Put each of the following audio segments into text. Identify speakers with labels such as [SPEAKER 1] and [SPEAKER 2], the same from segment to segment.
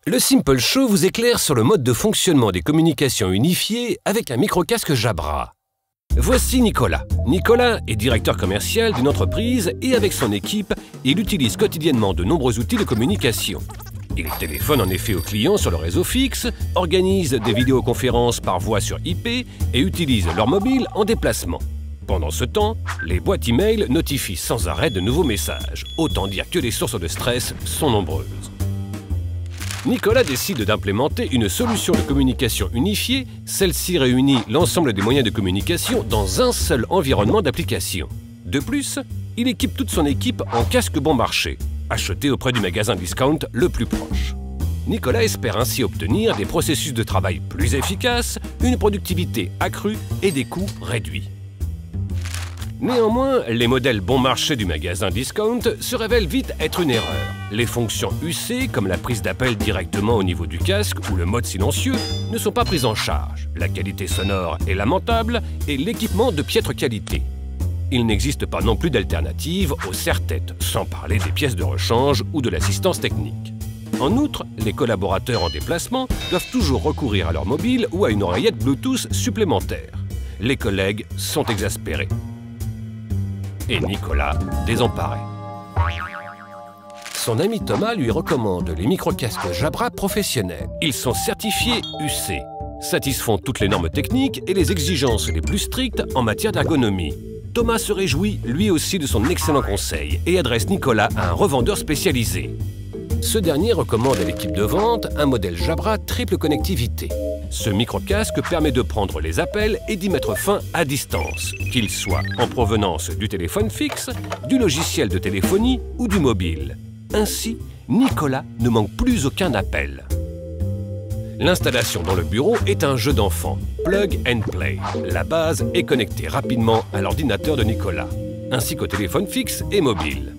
[SPEAKER 1] Le Simple Show vous éclaire sur le mode de fonctionnement des communications unifiées avec un microcasque Jabra. Voici Nicolas. Nicolas est directeur commercial d'une entreprise et avec son équipe, il utilise quotidiennement de nombreux outils de communication. Il téléphone en effet aux clients sur le réseau fixe, organise des vidéoconférences par voie sur IP et utilise leur mobile en déplacement. Pendant ce temps, les boîtes email notifient sans arrêt de nouveaux messages. Autant dire que les sources de stress sont nombreuses. Nicolas décide d'implémenter une solution de communication unifiée. Celle-ci réunit l'ensemble des moyens de communication dans un seul environnement d'application. De plus, il équipe toute son équipe en casque bon marché, acheté auprès du magasin discount le plus proche. Nicolas espère ainsi obtenir des processus de travail plus efficaces, une productivité accrue et des coûts réduits. Néanmoins, les modèles bon marché du magasin discount se révèlent vite être une erreur. Les fonctions UC, comme la prise d'appel directement au niveau du casque ou le mode silencieux, ne sont pas prises en charge. La qualité sonore est lamentable et l'équipement de piètre qualité. Il n'existe pas non plus d'alternative au serre-tête, sans parler des pièces de rechange ou de l'assistance technique. En outre, les collaborateurs en déplacement doivent toujours recourir à leur mobile ou à une oreillette Bluetooth supplémentaire. Les collègues sont exaspérés. Et Nicolas désemparé. Son ami Thomas lui recommande les microcasques Jabra professionnels. Ils sont certifiés UC, satisfont toutes les normes techniques et les exigences les plus strictes en matière d'ergonomie. Thomas se réjouit lui aussi de son excellent conseil et adresse Nicolas à un revendeur spécialisé. Ce dernier recommande à l'équipe de vente un modèle Jabra triple connectivité. Ce microcasque permet de prendre les appels et d'y mettre fin à distance, qu'ils soient en provenance du téléphone fixe, du logiciel de téléphonie ou du mobile. Ainsi, Nicolas ne manque plus aucun appel. L'installation dans le bureau est un jeu d'enfant, plug and play. La base est connectée rapidement à l'ordinateur de Nicolas, ainsi qu'au téléphone fixe et mobile.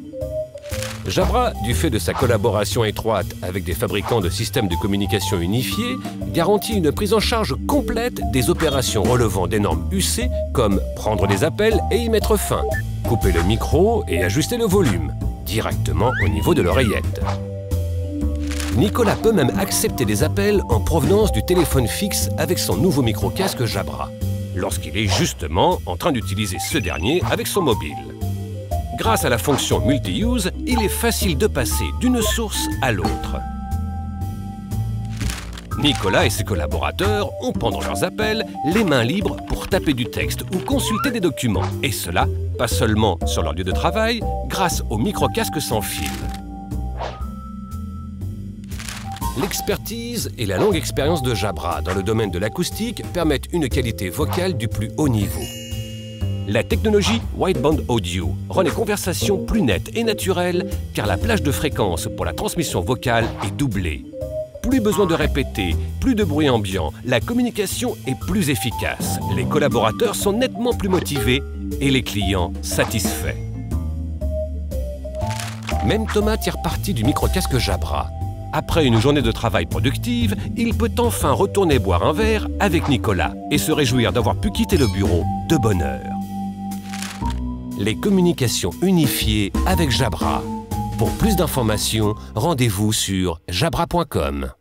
[SPEAKER 1] Jabra, du fait de sa collaboration étroite avec des fabricants de systèmes de communication unifiés, garantit une prise en charge complète des opérations relevant des normes UC, comme prendre des appels et y mettre fin, couper le micro et ajuster le volume, directement au niveau de l'oreillette. Nicolas peut même accepter des appels en provenance du téléphone fixe avec son nouveau microcasque Jabra, lorsqu'il est justement en train d'utiliser ce dernier avec son mobile. Grâce à la fonction multi-use, il est facile de passer d'une source à l'autre. Nicolas et ses collaborateurs ont pendant leurs appels les mains libres pour taper du texte ou consulter des documents. Et cela, pas seulement sur leur lieu de travail, grâce au microcasque sans fil. L'expertise et la longue expérience de Jabra dans le domaine de l'acoustique permettent une qualité vocale du plus haut niveau. La technologie Wideband Audio rend les conversations plus nettes et naturelles car la plage de fréquences pour la transmission vocale est doublée. Plus besoin de répéter, plus de bruit ambiant, la communication est plus efficace, les collaborateurs sont nettement plus motivés et les clients satisfaits. Même Thomas tire parti du microcasque Jabra. Après une journée de travail productive, il peut enfin retourner boire un verre avec Nicolas et se réjouir d'avoir pu quitter le bureau de bonne heure. Les communications unifiées avec Jabra. Pour plus d'informations, rendez-vous sur jabra.com.